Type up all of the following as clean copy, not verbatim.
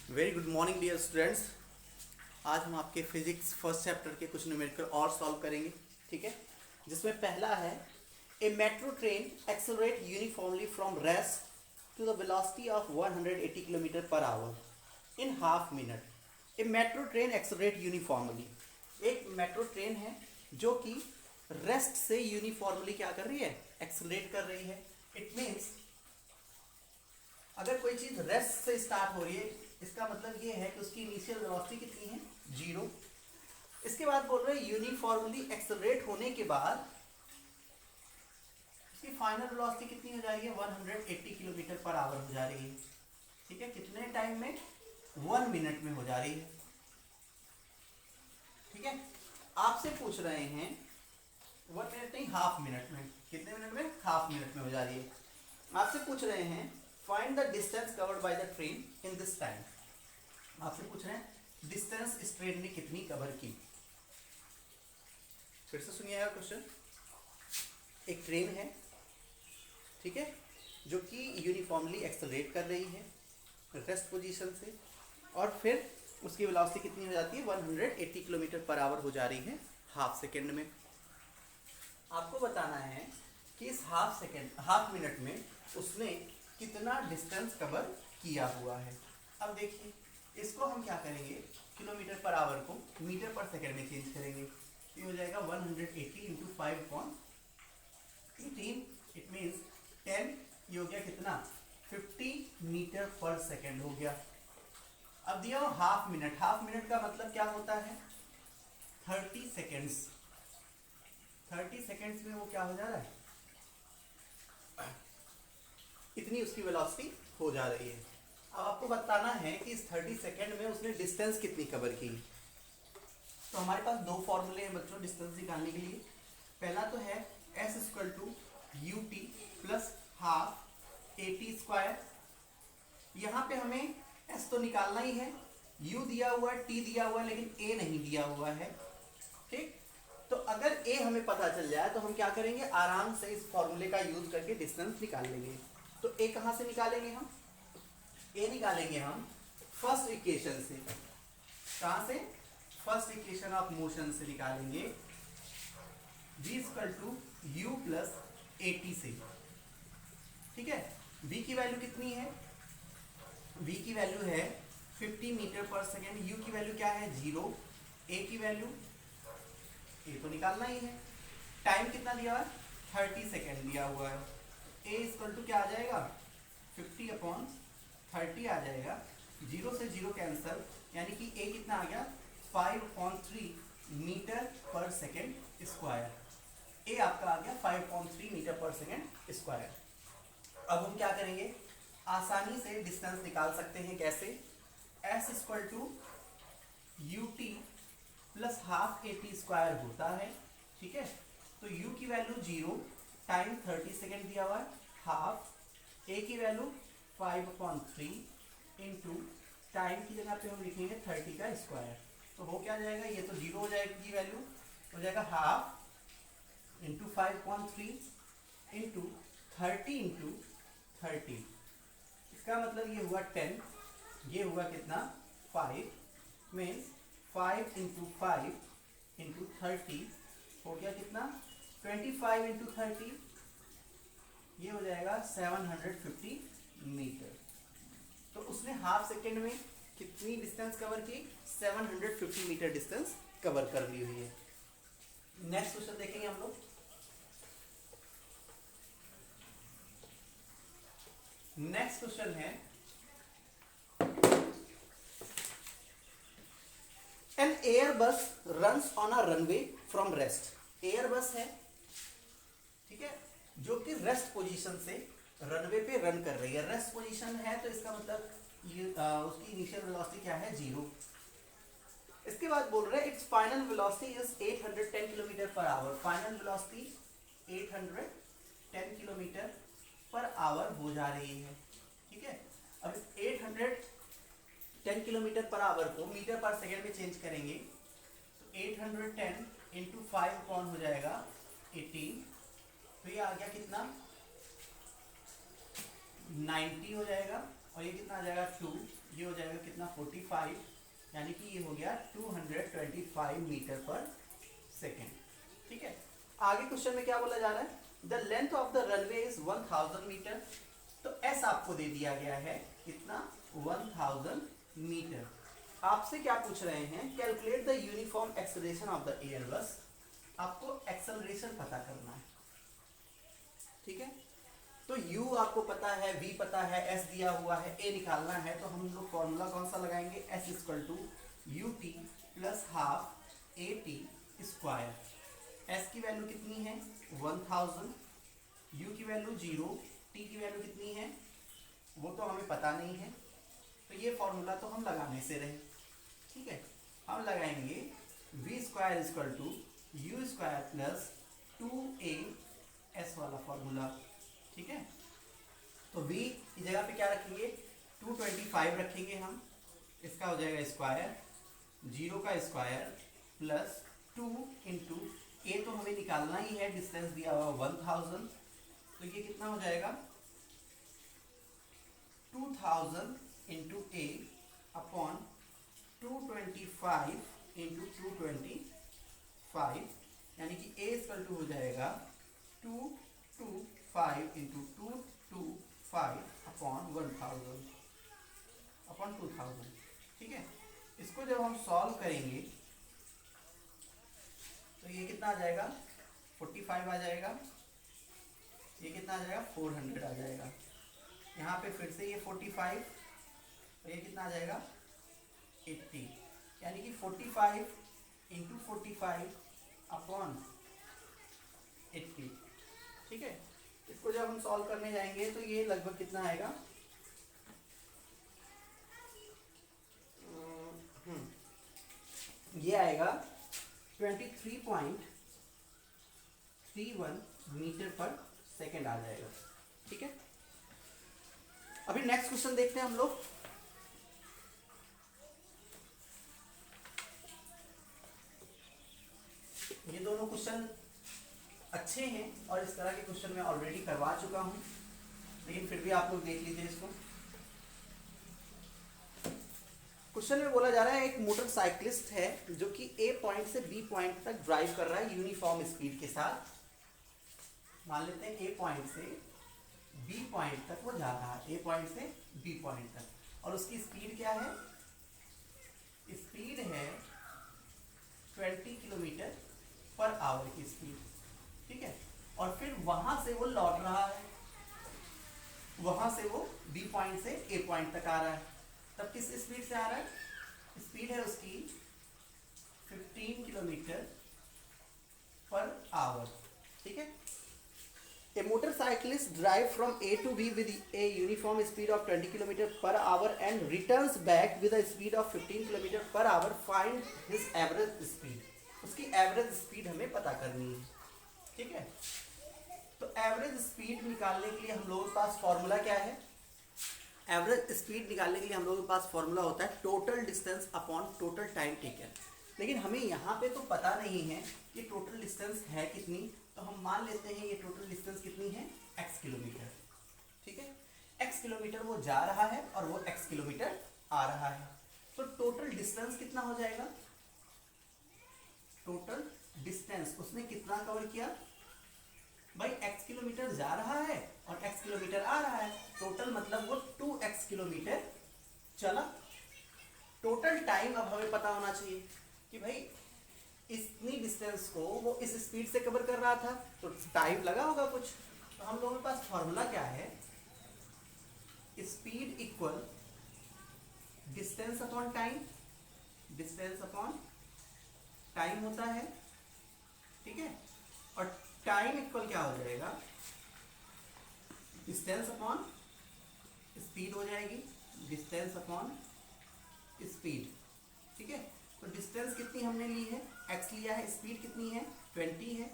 Very good morning dear students. आज हम आपके फिजिक्स फर्स्ट चैप्टर के कुछ न्यूमेरिकल और सॉल्व करेंगे, ठीक है। जिसमें पहला है a metro train accelerate uniformly from rest to the velocity of 180 kilometre per hour in half minute. A metro train accelerate uniformly, एक मेट्रो ट्रेन है जो कि रेस्ट से यूनिफॉर्मली क्या कर रही है, एक्सेलरेट कर रही है। इट मीन्स अगर कोई चीज रेस्ट से स्टार्ट हो रही है, इसका मतलब ये है कि उसकी इनिशियल वेलोसिटी कितनी है, 0। इसके बाद बोल रहे हैं यूनिफॉर्मली एक्सेलरेट होने के बाद उसकी फाइनल वेलोसिटी कितनी हो जा रही है, 180 किलोमीटर पर आवर हो जा रही है, ठीक है। कितने टाइम में, 1 मिनट में हो जा रही है, ठीक है। आपसे पूछ रहे हैं 1 मिनट नहीं, हाफ मिनट में। कितने मिनट में, हाफ मिनट में हो जा रही है। आपसे पूछ रहे हैं find the distance covered by the train in this time. आपसे पूछ रहे हैं डिस्टेंस इस ट्रेन ने कितनी कवर की। फिर से सुनिएगा क्वेश्चन। एक ट्रेन है, ठीक है, जो कि यूनिफॉर्मली एक्सेलरेट कर रही है रेस्ट पोजीशन से, और फिर उसकी वेलोसिटी कितनी हो जाती है, 180 किलोमीटर पर आवर हो जा रही है हाफ सेकेंड में। आपको बताना है कि इस हाफ मिनट में उसने कितना डिस्टेंस कवर किया हुआ है। अब देखिए, इसको हम क्या करेंगे, किलोमीटर पर आवर को मीटर पर सेकंड में चेंज करेंगे। ये हो जाएगा 180 इंटू 5/18, इट मीन्स 10। ये हो गया कितना, 50 मीटर पर सेकंड हो गया। अब दिया हाफ मिनट। हाफ मिनट का मतलब क्या होता है, 30 सेकेंड्स। 30 सेकेंड्स में वो क्या हो जा रहा है, इतनी उसकी वेलोसिटी हो जा रही है। अब आपको बताना है कि इस 30 सेकेंड में उसने डिस्टेंस कितनी कवर की। तो हमारे पास दो फॉर्मूले हैं बच्चों डिस्टेंस निकालने के लिए। पहला तो है s equal to u t plus half a t square. यहाँ पे हमें s तो निकालना ही है, u दिया हुआ है, t दिया हुआ है, लेकिन a नहीं दिया हुआ है, ठीक। तो अगर a हमें पता चल जाए तो हम क्या करेंगे, आराम से इस फॉर्मूले का यूज करके डिस्टेंस निकाल लेंगे। तो a कहाँ से निकालेंगे हम, a निकालेंगे हम फर्स्ट इक्वेशन से। कहाँ से, फर्स्ट इक्वेशन ऑफ मोशन से निकालेंगे, v equal to u plus a t से, ठीक है। v की वैल्यू कितनी है, v की वैल्यू है 50 मीटर पर सेकेंड, u की वैल्यू क्या है, 0, a की वैल्यू, a तो निकालना ही है। टाइम कितना दिया हुआ है, 30 सेकेंड दिया हुआ है। a इक्वल टू क्या आ जाएगा, 50/30 आ जाएगा। 0 से 0 कैंसल, यानी कि a कितना आ गया, 5/3 मीटर पर सेकेंड स्क्वायर। a आपका आ गया 5/3 मीटर पर सेकेंड स्क्वायर। अब हम क्या करेंगे, आसानी से डिस्टेंस निकाल सकते हैं। कैसे, s equal to u t plus half a t square होता है, ठीक है। तो u की वैल्यू 0, टाइम 30 सेकेंड दिया हुआ है, हाफ, a की वैल्यू 5/3 इंटू टाइम की जगह पे हम लिखेंगे 30 का स्क्वायर। तो हो क्या जाएगा, ये तो 0 हो जाएगी, वैल्यू हो जाएगा हाफ इंटू 5/3 इंटू 30 इंटू 30। इसका मतलब ये हुआ 10, ये हुआ कितना, 5, मीन्स 5 इंटू 5 इंटू 30 हो गया कितना, 25 इंटू 30, ये हो जाएगा 750 मीटर। तो उसने हाफ सेकेंड में कितनी डिस्टेंस कवर की, 750 मीटर डिस्टेंस कवर कर ली हुई है। नेक्स्ट क्वेश्चन देखेंगे हम लोग। नेक्स्ट क्वेश्चन है एन एयर बस runs on a runway from rest. Air बस है, ठीक है, जो कि रेस्ट पोजीशन से रनवे पे रन कर रही है। रेस्ट पोजीशन है तो इसका मतलब उसकी इनिशियल वेलोसिटी क्या है, 0। इसके बाद बोल रहे हैं it's final velocity is 810 kilometre per our. Final velocity 810 kilometre per our हो जा रही है, ठीक है। अब 810 किलोमीटर पर आवर को मीटर पर सेकेंड में चेंज करेंगे, तो 810 इंटू 5 कौन हो जाएगा, 18। तो ये आ गया कितना, 90 हो जाएगा, और ये कितना आ जाएगा, 2। ये हो जाएगा कितना 45, यानी कि ये हो गया 225 मीटर पर सेकेंड। ठीक है, आगे क्वेश्चन में क्या बोला जा रहा है, the length of the runway is 1000 metre. तो एस आपको दे दिया गया है कितना 1000 मीटर। आपसे क्या पूछ रहे हैं, calculate the uniform acceleration of the air बस। आपको एक्सेलरेशन पता करना है। ठीक है, तो u आपको पता है, v पता है, s दिया हुआ है, a निकालना है। तो हम लोग फॉर्मूला कौन सा लगाएंगे, s equal to u t plus half a t square. s की वैल्यू कितनी है 1000, u की वैल्यू 0, t की वैल्यू कितनी है वो तो हमें पता नहीं है, तो ये फॉर्मूला तो हम लगाने से रहे। ठीक है, हम लगाएंगे v square equal to u square plus 2a s वाला फॉर्मूला। ठीक है, तो v की जगह पे क्या रखेंगे 225 रखेंगे हम, इसका हो जाएगा स्क्वायर, 0 का स्क्वायर प्लस 2 इंटू ए तो हमें निकालना ही है, डिस्टेंस दिया हुआ 1000, तो ये कितना हो जाएगा 2000 इंटू ए अपॉन 225 इंटू 225, यानी कि ए इक्वल टू हो जाएगा 225 इंटू 225 अपॉन 1000 अपॉन 2000। ठीक है, इसको जब हम सॉल्व करेंगे तो ये कितना आ जाएगा 45 आ जाएगा, ये कितना आ जाएगा 400 आ जाएगा। यहाँ पे फिर से ये 45, तो ये कितना आ जाएगा 80, यानी कि 45 इंटू 45 अपॉन 80। ठीक है, इसको जब हम सॉल्व करने जाएंगे तो ये लगभग कितना आएगा, ये आएगा 23.31 मीटर पर सेकेंड आ जाएगा। ठीक है, अभी नेक्स्ट क्वेश्चन देखते हैं हम लोग। ये दोनों क्वेश्चन अच्छे हैं और इस तरह के क्वेश्चन मैं ऑलरेडी करवा चुका हूं, लेकिन फिर भी आप लोग देख लीजिए इसको। क्वेश्चन में बोला जा रहा है एक मोटरसाइकिलिस्ट है जो कि ए पॉइंट से बी पॉइंट तक ड्राइव कर रहा है यूनिफॉर्म स्पीड के साथ। मान लेते हैं ए पॉइंट से बी पॉइंट तक वो जा रहा है, ए पॉइंट से बी पॉइंट तक, और उसकी स्पीड क्या है, स्पीड है 20 किलोमीटर पर आवर की स्पीड। ठीक है, और फिर वहां से वो लौट रहा है, वहां से वो बी पॉइंट से ए पॉइंट तक आ रहा है, तब किस स्पीड से आ रहा है, स्पीड है उसकी 15 किलोमीटर पर आवर। ठीक है, A motorcyclist drive from A to B with a uniform speed of 20 km per hour and returns back with a speed of 15 km per hour. Find his average speed. उसकी average speed हमें पता करनी है। ठीक है, तो average speed निकालने के लिए हम लोगों के पास फॉर्मूला क्या है, एवरेज स्पीड निकालने के लिए हम लोगों के पास फॉर्मूला होता है total distance upon total time taken. लेकिन हमें यहाँ पे तो पता नहीं है कि टोटल डिस्टेंस है कितनी, तो हम मान लेते हैं ये टोटल डिस्टेंस कितनी है x किलोमीटर। ठीक है, x किलोमीटर वो जा रहा है और वो x किलोमीटर आ रहा है, तो टोटल डिस्टेंस कितना हो जाएगा, टोटल डिस्टेंस उसने कितना कवर किया भाई, x किलोमीटर जा रहा है और x किलोमीटर आ रहा है, टोटल मतलब वो 2x किलोमीटर चला। टोटल टाइम अब हमें पता होना चाहिए कि भाई इतनी डिस्टेंस को वो इस स्पीड से कवर कर रहा था, तो टाइम लगा होगा कुछ। तो हम लोगों के पास फॉर्मूला क्या है, speed equal distance upon time, distance upon time होता है। ठीक है, और टाइम इक्वल क्या हो जाएगा, डिस्टेंस अपॉन स्पीड हो जाएगी, डिस्टेंस अपॉन स्पीड। ठीक है, तो डिस्टेंस कितनी हमने ली है, x लिया है, स्पीड कितनी है 20 है,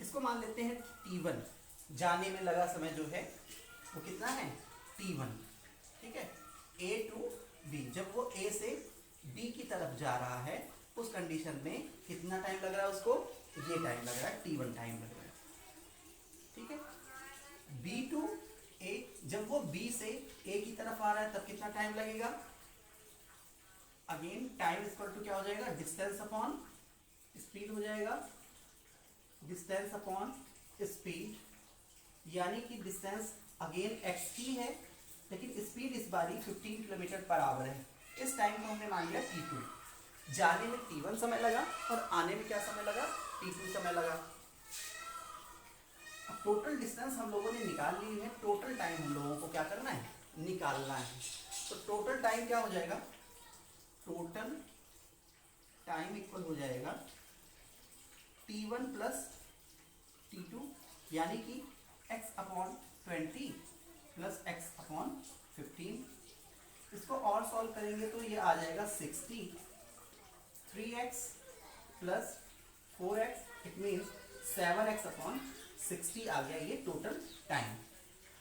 इसको मान लेते हैं t1, जाने में लगा समय जो है वो कितना है t1। ठीक है, a टू b, जब वो a से b की तरफ जा रहा है उस कंडीशन में कितना टाइम लग रहा है उसको, ये टाइम लग रहा है t1 टाइम लग रहा है। ठीक है, b टू a, जब वो b से a की तरफ आ रहा है तब कितना टाइम लगेगा अगेन टाइम इक्वल टू क्या हो जाएगा, डिस्टेंस अपॉन स्पीड हो जाएगा, डिस्टेंस अपॉन स्पीड, यानी कि डिस्टेंस अगेन x ही है, लेकिन स्पीड इस बारी 15 किलोमीटर पर आवर है। इस टाइम को हमने मान लिया t2। जाने में t1 समय लगा और आने में क्या समय लगा, t2 समय लगा। अब टोटल डिस्टेंस हम लोगों ने निकाल ली है, टोटल टाइम हम लोगों को क्या करना है, निकालना है। तो टोटल टाइम क्या हो जाएगा, टोटल टाइम इक्वल हो जाएगा t1 प्लस t2, यानी कि x upon 20 plus x upon 15। इसको और सॉल्व करेंगे तो ये आ जाएगा 60, 3x plus 4x, it means 7x upon 60 आ गया ये टोटल टाइम।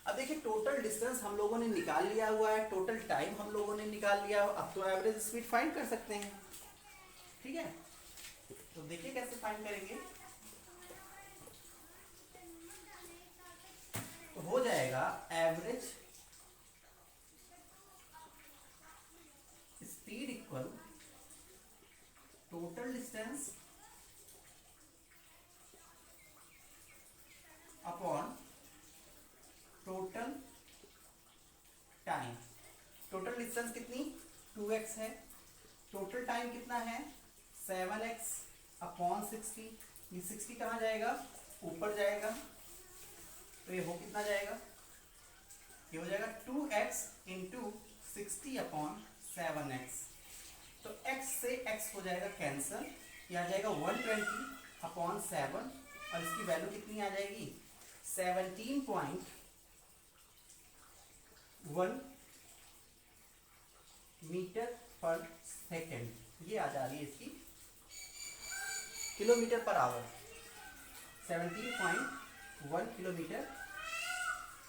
अब देखिए टोटल डिस्टेंस हम लोगों ने निकाल लिया हुआ है, टोटल टाइम हम लोगों ने निकाल लिया, अब तो एवरेज स्पीड फाइंड कर सकते हैं। ठीक है, तो देखिए कैसे फाइंड करेंगे। तो हो जाएगा average speed equal total distance upon total time. Total distance कितनी 2x है, टोटल टाइम कितना है 7x अपॉन 60। ये 60 कहाँ जाएगा, ऊपर जाएगा, तो ये हो कितना जाएगा, ये हो जाएगा 2x इंटू 60 अपॉन 7x। तो x से x हो जाएगा कैंसल, ये आ जाएगा 120 अपॉन 7, और इसकी वैल्यू कितनी आ जाएगी 17.1 मीटर पर सेकेंड। ये आ जा रही है इसकी kilometre per our, 17.1 kilometre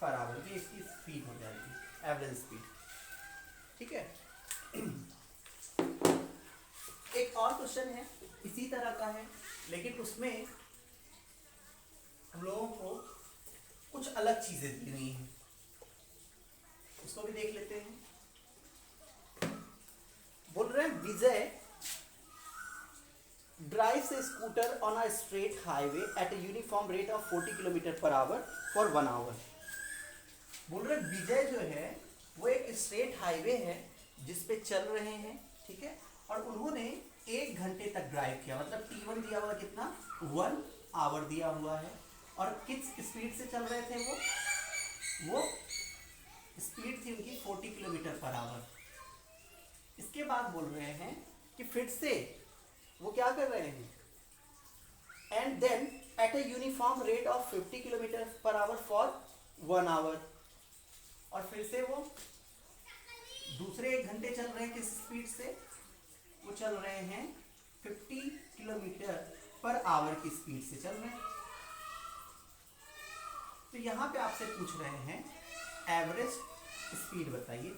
per our, ये इसकी स्पीड हो जाएगी, एवरेज स्पीड। ठीक है, एक और क्वेश्चन है इसी तरह का है, लेकिन उसमें हम लोगों को कुछ अलग चीजें दी हुई हैं, उसको भी देख लेते हैं। बोल रहे हैं विजय drives a scooter on a straight highway at a uniform rate of 40 km per hour for 1 hour। बोल रहे विजय जो है वो एक स्ट्रेट हाईवे है जिस पे चल रहे हैं, ठीक है, और उन्होंने 1 घंटे तक ड्राइव किया, मतलब t1 दिया हुआ कितना 1 आवर दिया हुआ है, और किस स्पीड से चल रहे थे वो स्पीड थी उनकी 40 किलोमीटर पर आवर। इसके बाद बोल रहे हैं कि फिर से वो क्या कर रहे हैं, and then at a uniform rate of 50 kilometre per hour for 1 hour, और फिर से वो दूसरे 1 घंटे चल रहे हैं, किस स्पीड से वो चल रहे हैं 50 किलोमीटर पर आवर की स्पीड से चल रहे हैं। तो यहां पे आपसे पूछ रहे हैं एवरेज स्पीड बताइए,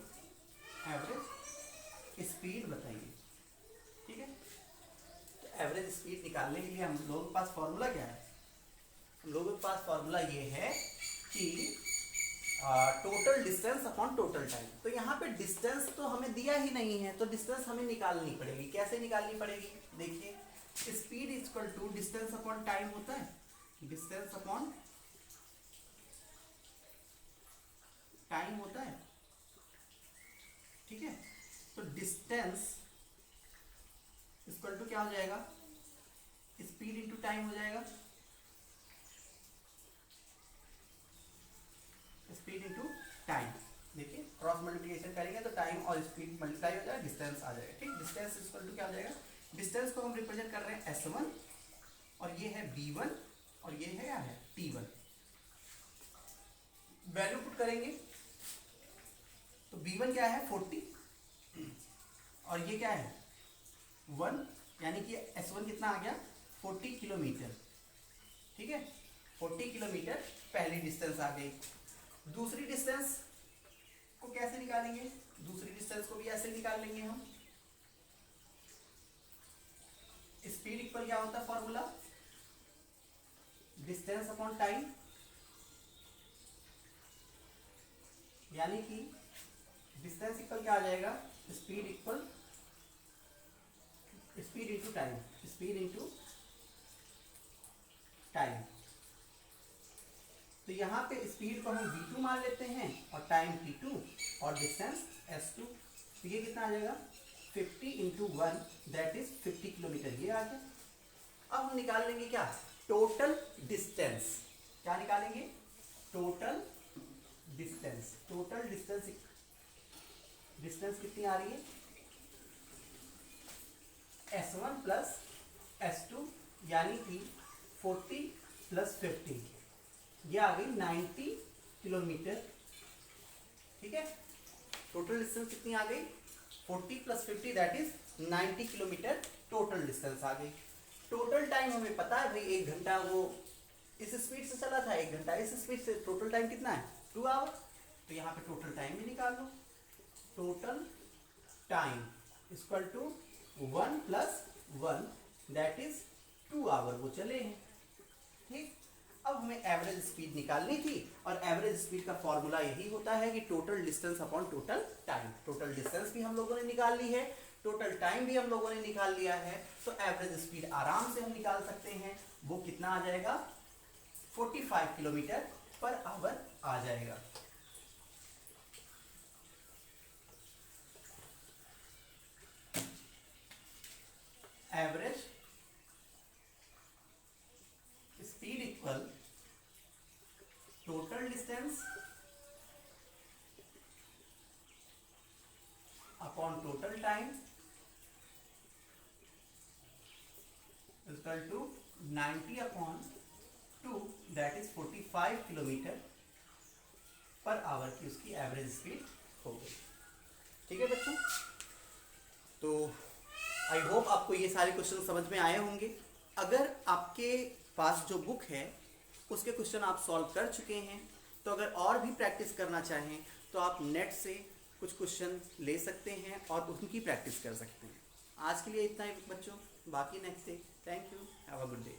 एवरेज स्पीड बताइए। ठीक है, एवरेज स्पीड निकालने के लिए हम लोगों के पास फॉर्मूला क्या है, हम लोगों के पास फॉर्मूला ये है कि total distance upon total time. तो यहाँ पे डिस्टेंस तो हमें दिया ही नहीं है, तो डिस्टेंस हमें निकालनी पड़ेगी। कैसे निकालनी पड़ेगी, देखिए speed equal to distance upon time होता है, डिस्टेंस अपॉन टाइम होता है। ठीक है, तो डिस्टेंस इक्वल टू क्या हो जाएगा, स्पीड इंटू टाइम हो जाएगा, स्पीड इंटू टाइम। देखिए क्रॉस मल्टीप्लिकेशन करेंगे तो टाइम और स्पीड मल्टीप्लाई हो जाएगा, डिस्टेंस आ जाएगा। ठीक, डिस्टेंस इक्वल टू क्या हो जाएगा, डिस्टेंस को हम रिप्रेजेंट कर रहे हैं S1, और ये है B1, और ये है क्या है T1। वैल्यू पुट करेंगे तो B1 क्या है 40, और ये क्या है 1, यानी कि S1 कितना आ गया 40 किलोमीटर। ठीक है, 40 किलोमीटर पहली डिस्टेंस आ गई। दूसरी डिस्टेंस को कैसे निकालेंगे, दूसरी डिस्टेंस को भी ऐसे निकाल लेंगे हम। स्पीड इक्वल क्या होता है फॉर्मूला, डिस्टेंस अपॉन टाइम, यानी कि डिस्टेंस इक्वल क्या आ जाएगा, speed equal speed into time, speed into time. तो यहाँ पे स्पीड को हम v2 मान लेते हैं और टाइम t2 और डिस्टेंस s2। तो ये कितना आ जाएगा 50 इंटू 1 दैट इज 50 किलोमीटर, ये आ गया। अब हम निकाल लेंगे क्या, टोटल डिस्टेंस। क्या निकालेंगे, total distance. Total distance, distance कितनी आ रही है s1 प्लस s2 यानी कि 40 प्लस 50, ये आ गई 90 किलोमीटर। ठीक है, टोटल डिस्टेंस कितनी आ गई 40 plus 50 that is 90 kilometre total distance आ गई। टोटल टाइम हमें पता है भाई, 1 घंटा वो इस स्पीड से चला था, 1 घंटा इस स्पीड से, टोटल टाइम कितना है 2 आवर। तो यहाँ पे टोटल टाइम भी निकाल लो, total time equal to 1 plus 1 that is 2 hour वो चले हैं। ठीक, अब हमें एवरेज स्पीड निकालनी थी और एवरेज स्पीड का फॉर्मूला यही होता है कि total distance upon total time. Total distance भी हम लोगों ने निकाल ली है, टोटल टाइम भी हम लोगों ने निकाल लिया है, तो एवरेज स्पीड आराम से हम निकाल सकते हैं। वो कितना आ जाएगा 45 किलोमीटर पर आवर आ जाएगा। Average speed equal total distance upon total time equal to 90 upon 2 that is 45 kilometre per hour की उसकी एवरेज स्पीड हो गई। ठीक है बच्चों, तो आई होप आपको ये सारे क्वेश्चन समझ में आए होंगे। अगर आपके पास जो बुक है उसके क्वेश्चन आप सॉल्व कर चुके हैं, तो अगर और भी प्रैक्टिस करना चाहें तो आप नेट से कुछ क्वेश्चन ले सकते हैं और उनकी प्रैक्टिस कर सकते हैं। आज के लिए इतना ही बच्चों, बाकी next day. Thank you, have a good day.